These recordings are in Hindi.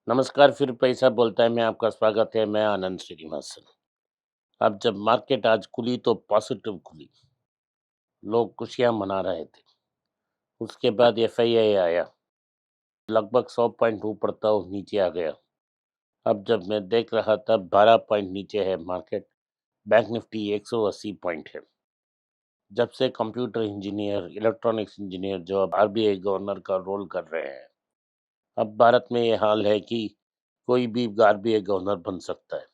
नमस्कार, फिर पैसा बोलता है में आपका स्वागत है। मैं आनंद श्रीनिवासन। अब जब मार्केट आज खुली तो पॉजिटिव खुली, लोग खुशियां मना रहे थे। उसके बाद एफआईआई आया, लगभग 100 पॉइंट ऊपर था और नीचे आ गया। अब जब मैं देख रहा था 12 पॉइंट नीचे है मार्केट। बैंक निफ्टी 180 पॉइंट है। जब से कंप्यूटर इंजीनियर, इलेक्ट्रॉनिक्स इंजीनियर जो अब आरबीआई गवर्नर का रोल कर रहे हैं, अब भारत में ये हाल है कि कोई भी आरबीआई गवर्नर बन सकता है।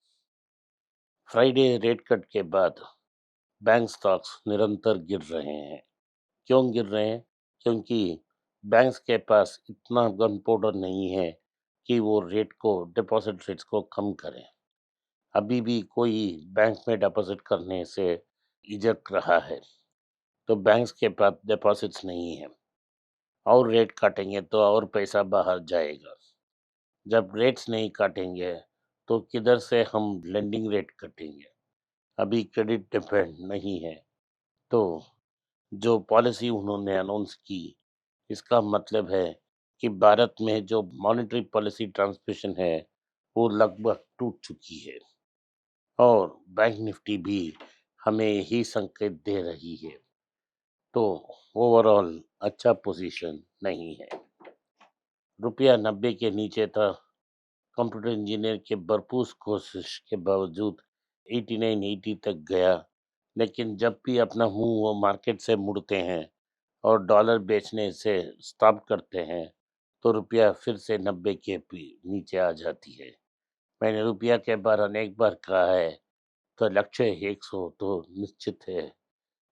फ्राइडे रेट कट के बाद बैंक स्टॉक्स निरंतर गिर रहे हैं। क्यों गिर रहे हैं? क्योंकि बैंक्स के पास इतना गन पाउडर नहीं है कि वो रेट को, डिपॉजिट रेट्स को कम करें। अभी भी कोई बैंक में डिपॉजिट करने से झिझक रहा है, तो बैंक्स के पास डिपॉजिट्स नहीं है। और रेट काटेंगे तो और पैसा बाहर जाएगा। जब रेट्स नहीं काटेंगे तो किधर से हम लेंडिंग रेट कटेंगे? अभी क्रेडिट डिपेंड नहीं है। तो जो पॉलिसी उन्होंने अनाउंस की, इसका मतलब है कि भारत में जो मॉनेटरी पॉलिसी ट्रांसमिशन है वो लगभग टूट चुकी है। और बैंक निफ्टी भी हमें यही संकेत दे रही है। तो ओवरऑल अच्छा पोजीशन नहीं है। रुपया 90 के नीचे था। कंप्यूटर इंजीनियर के भरपूर कोशिश के बावजूद 89 80 तक गया। लेकिन जब भी अपना मुंह वो मार्केट से मुड़ते हैं और डॉलर बेचने से स्टॉप करते हैं, तो रुपया फिर से 90 के नीचे आ जाती है। मैंने रुपया के बार अनेक बार कहा है, तो लक्ष्य 100 तो निश्चित है।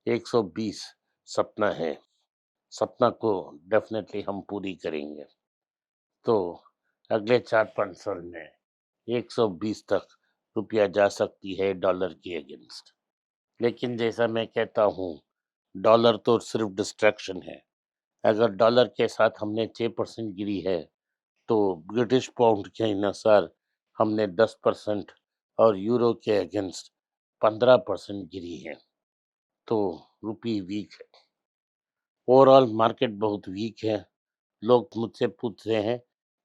120 सपना है। सपना को डेफिनेटली हम पूरी करेंगे। तो अगले 4-5 साल में 120 तक रुपया जा सकती है डॉलर के अगेंस्ट। लेकिन जैसा मैं कहता हूँ, डॉलर तो सिर्फ डिस्ट्रैक्शन है। अगर डॉलर के साथ हमने 6% गिरी है, तो ब्रिटिश पाउंड के अनुसार हमने 10% और यूरो के अगेंस्ट 15% गिरी है। तो रुपी वीक है। ओवरऑल मार्केट बहुत वीक है। लोग मुझसे पूछ रहे हैं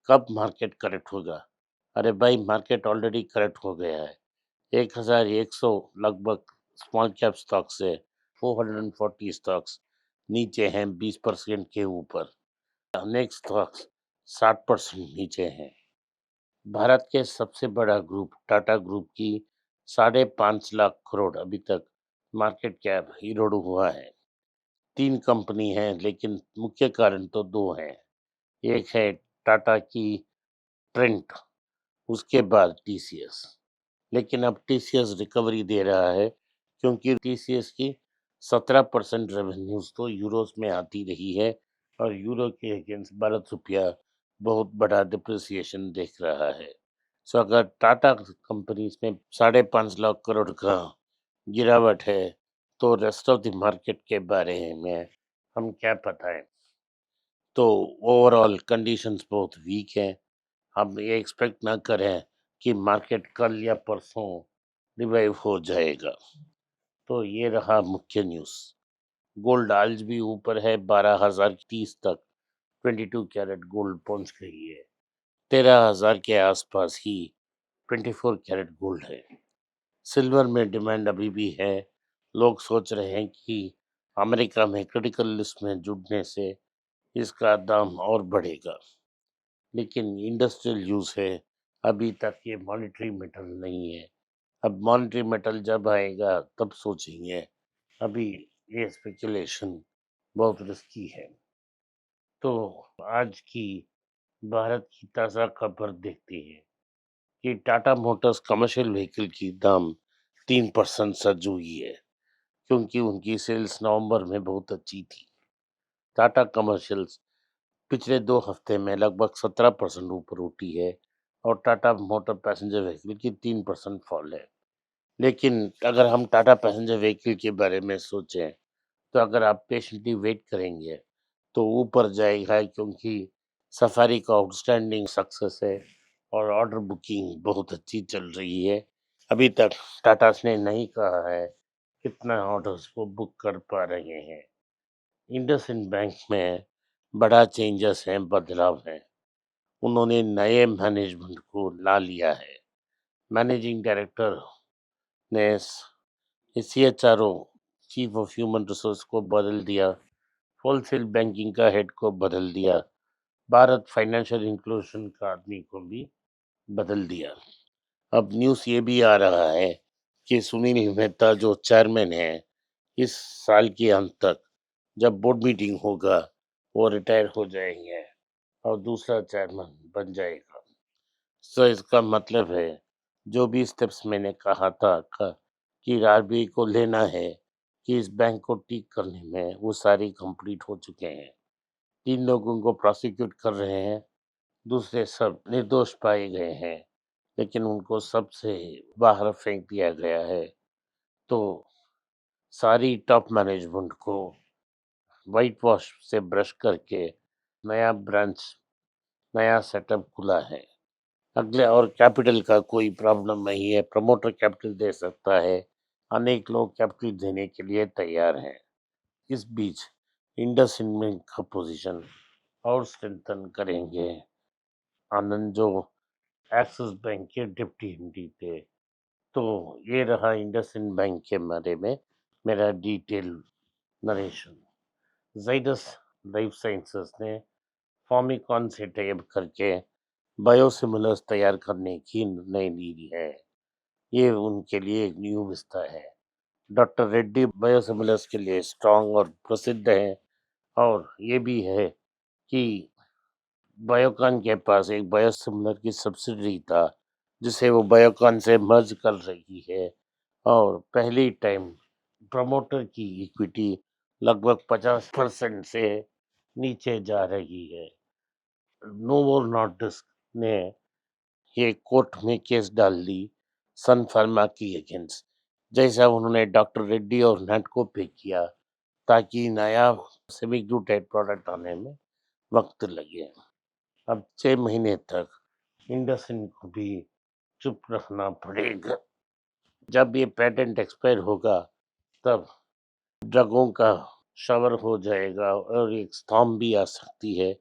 कब मार्केट करेक्ट होगा। अरे भाई, मार्केट ऑलरेडी करेक्ट हो गया है। 1100 लगभग स्मॉल कैप स्टॉक से 440 स्टॉक्स नीचे हैं, 20% के ऊपर। अनेक स्टॉक्स 60% नीचे हैं। भारत के सबसे बड़ा ग्रुप टाटा ग्रुप की 5.5 लाख करोड़ अभी तक मार्केट कैप इरोड हुआ है। 3 कंपनी हैं, लेकिन मुख्य कारण तो दो हैं। एक है टाटा की ट्रेंट, उसके बाद टीसीएस। लेकिन अब टीसीएस रिकवरी दे रहा है, क्योंकि टीसीएस की 17% रेवेन्यूज तो यूरोस में आती रही है और यूरो के अगेंस्ट भारत रुपया बहुत बड़ा डिप्रिसिएशन देख रहा है। सो अगर टाटा कंपनीज में 5.5 लाख करोड़ का गिरावट है, तो रेस्ट ऑफ द मार्केट के बारे में हम क्या बताएं। तो ओवरऑल कंडीशंस बहुत वीक हैं। हम ये एक्सपेक्ट ना करें कि मार्केट कल या परसों रिवाइव हो जाएगा। तो ये रहा मुख्य न्यूज़। गोल्ड आज भी ऊपर है, 12,030 तक 22 कैरेट गोल्ड पहुंच गई है। 13,000 के आसपास ही 24 कैरेट गोल्ड है। सिल्वर में डिमांड अभी भी है। लोग सोच रहे हैं कि अमेरिका में क्रिटिकल लिस्ट में जुड़ने से इसका दाम और बढ़ेगा। लेकिन इंडस्ट्रियल यूज है, अभी तक ये मॉनेटरी मेटल नहीं है। अब मॉनेटरी मेटल जब आएगा तब सोचेंगे। अभी ये स्पेकुलेशन बहुत रिस्की है। तो आज की भारत की ताज़ा खबर देखते हैं कि टाटा मोटर्स कमर्शियल व्हीकल की दाम 3% सज हुई है, क्योंकि उनकी सेल्स नवंबर में बहुत अच्छी थी। टाटा कमर्शियल्स पिछले 2 हफ्ते में लगभग 17% ऊपर उठी है और टाटा मोटर पैसेंजर व्हीकल की 3% फॉल है। लेकिन अगर हम टाटा पैसेंजर व्हीकल के बारे में सोचें, तो अगर आप पेशेंटली वेट करेंगे तो ऊपर जाएगा, क्योंकि सफारी का आउटस्टैंडिंग सक्सेस है और ऑर्डर बुकिंग बहुत अच्छी चल रही है। अभी तक टाटा ने नहीं कहा है कितना ऑर्डर्स वो बुक कर पा रहे हैं। इंडसइंड बैंक में बड़ा चेंजेस हैं, बदलाव हैं। उन्होंने नए मैनेजमेंट को ला लिया है। मैनेजिंग डायरेक्टर ने CHRO chief of human resource को बदल दिया, होलसेल बैंकिंग का हेड को बदल दिया, भारत फाइनेंशियल इंक्लूजन का आदमी को भी बदल दिया। अब न्यूज़ ये भी आ रहा है कि सुनील मेहता जो चेयरमैन है, इस साल के अंत तक जब बोर्ड मीटिंग होगा वो रिटायर हो जाएंगे और दूसरा चेयरमैन बन जाएगा। सो इसका मतलब है जो भी स्टेप्स मैंने कहा था कि आरबीआई को लेना है कि इस बैंक को ठीक करने में, वो सारी कंप्लीट हो चुके हैं। 3 लोगों को प्रोसिक्यूट कर रहे हैं, दूसरे सब निर्दोष पाए गए हैं, लेकिन उनको सबसे बाहर फेंक दिया गया है। तो सारी टॉप मैनेजमेंट को व्हाइट वॉश से ब्रश करके नया ब्रांच, नया सेटअप खुला है। अगले और कैपिटल का कोई प्रॉब्लम नहीं है, प्रमोटर कैपिटल दे सकता है, अनेक लोग कैपिटल देने के लिए तैयार हैं। इस बीच इंडसइंड बैंक का पोजीशन और स्ट्रेंथन करेंगे आनंद, जो एक्सिस बैंक के डिप्टी एमडी थे। तो ये रहा इंडसइंड बैंक के बारे में मेरा detail narration. Zydus life sciences ने फॉर्मिकॉन से टाइप करके बायोसिमिलर्स तैयार करने की निर्णय ली है। ये उनके लिए एक न्यू विस्ता है। डॉक्टर रेड्डी बायोसिमिलर्स के लिए स्ट्रांग और प्रसिद्ध है, और ये भी है कि बायोकॉन के पास एक बायोसिमिलर की सब्सिडरी था जिसे वो बायोकॉन से मर्ज कर रही है, और पहली टाइम प्रमोटर की इक्विटी लगभग 50% से नीचे जा रही है। नोवो नॉर्डिस्क ने ये कोर्ट में केस डाल दी सन फार्मा की अगेंस्ट, जैसा उन्होंने डॉक्टर रेड्डी और नाटको पे किया, ताकि नया सेमीग्लूटाइड प्रोडक्ट आने में वक्त लगे। अब 6 महीने तक इंडस्ट्री को भी चुप रखना पड़ेगा। जब ये पेटेंट एक्सपायर होगा तब ड्रगों का शवर हो जाएगा और एक स्टॉर्म भी आ सकती है।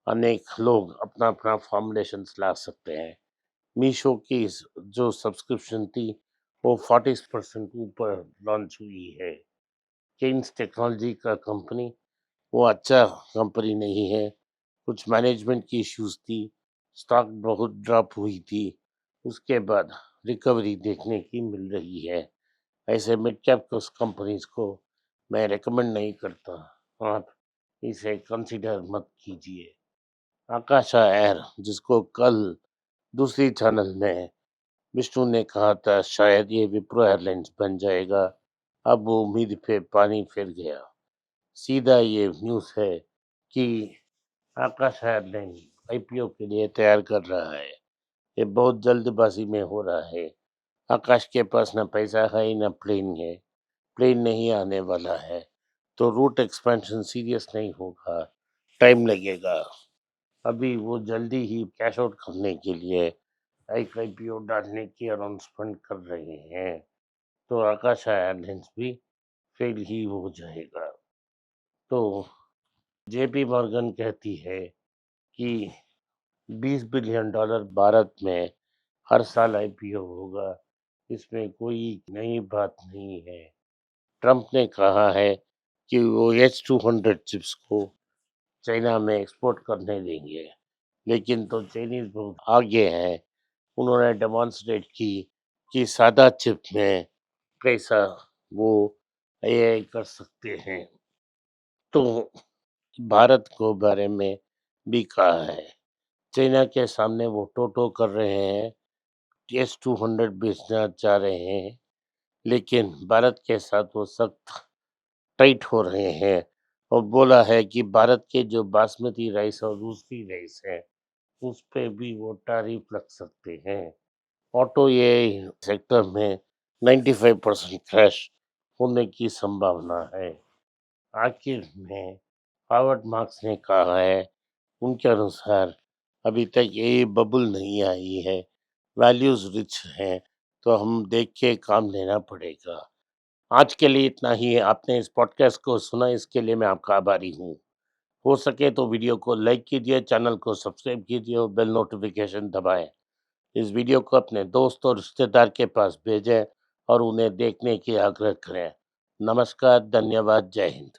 अनेक लोग अपना अपना फॉर्मुलेशंस ला सकते हैं। मीशो की जो सब्सक्रिप्शन थी वो 40% ऊपर लॉन्च हुई है। केन्स टेक्नोलॉजी का कंपनी वो अच्छा कंपनी नहीं है, कुछ मैनेजमेंट की इश्यूज थी, स्टॉक बहुत ड्रॉप हुई थी, उसके बाद रिकवरी देखने की मिल रही है। ऐसे मिड कैप कंपनीज को मैं रेकमेंड नहीं करता, आप इसे कंसिडर मत कीजिए। आकाशा एयर, जिसको कल दूसरी चैनल में विष्णु ने कहा था शायद ये विप्रो एयरलाइंस बन जाएगा, अब वो उम्मीद पे पानी फिर गया। सीधा ये न्यूज़ है कि आकाश एयरलाइन आईपीओ के लिए तैयार कर रहा है। ये बहुत जल्दबाजी में हो रहा है। आकाश के पास ना पैसा है ना प्लेन है, प्लेन नहीं आने वाला है, तो रूट एक्सपेंशन सीरियस नहीं होगा, टाइम लगेगा। अभी वो जल्दी ही कैश आउट करने के लिए एक आईपीओ डालने की अनाउंसमेंट कर रहे हैं, तो आकाश एयरलाइंस भी फेल ही हो जाएगा। तो जेपी मॉर्गन कहती है कि $20 बिलियन भारत में हर साल आईपीओ होगा, इसमें कोई नई बात नहीं है। ट्रंप ने कहा है कि वो H-200 चिप्स को चाइना में एक्सपोर्ट करने देंगे, लेकिन तो चाइनीज बहुत आगे हैं। उन्होंने डेमोन्स्ट्रेट की कि सादा चिप में कैसा वो एआई कर सकते हैं। तो भारत को बारे में भी कहा है, चाइना के सामने वो टोटो कर रहे हैं, S-200 बेचना चाह रहे हैं, लेकिन भारत के साथ वो सख्त टाइट हो रहे हैं, और बोला है कि भारत के जो बासमती राइस और दूसरी राइस है उस पे भी वो टैरिफ लग सकते हैं। ऑटो ये सेक्टर में 95% क्रैश होने की संभावना है। आखिर में हार्वर्ड मार्क्स ने कहा है, उनके अनुसार अभी तक ये बबल नहीं आई है, वैल्यूज रिच हैं, तो हम देख के काम लेना पड़ेगा। आज के लिए इतना ही है। आपने इस पॉडकास्ट को सुना, इसके लिए मैं आपका आभारी हूँ। हो सके तो वीडियो को लाइक कीजिए, चैनल को सब्सक्राइब कीजिए और बेल नोटिफिकेशन दबाएं। इस वीडियो को अपने दोस्त और रिश्तेदार के पास भेजें और उन्हें देखने की आग्रह करें। नमस्कार, धन्यवाद, जय हिंद।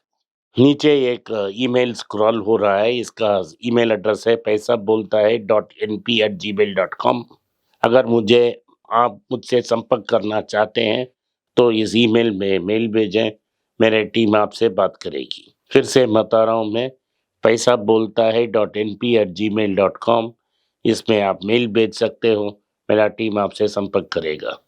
नीचे एक ईमेल स्क्रॉल हो रहा है, इसका ईमेल एड्रेस है पैसा बोलता है .np@gmail.com। अगर आप मुझसे संपर्क करना चाहते हैं तो इस ईमेल में मेल भेजें, मेरी टीम आपसे बात करेगी। फिर से बता रहा हूँ मैं, पैसा बोलता है .np@gmail.com। इसमें आप मेल भेज सकते हो, मेरा टीम आपसे संपर्क करेगा।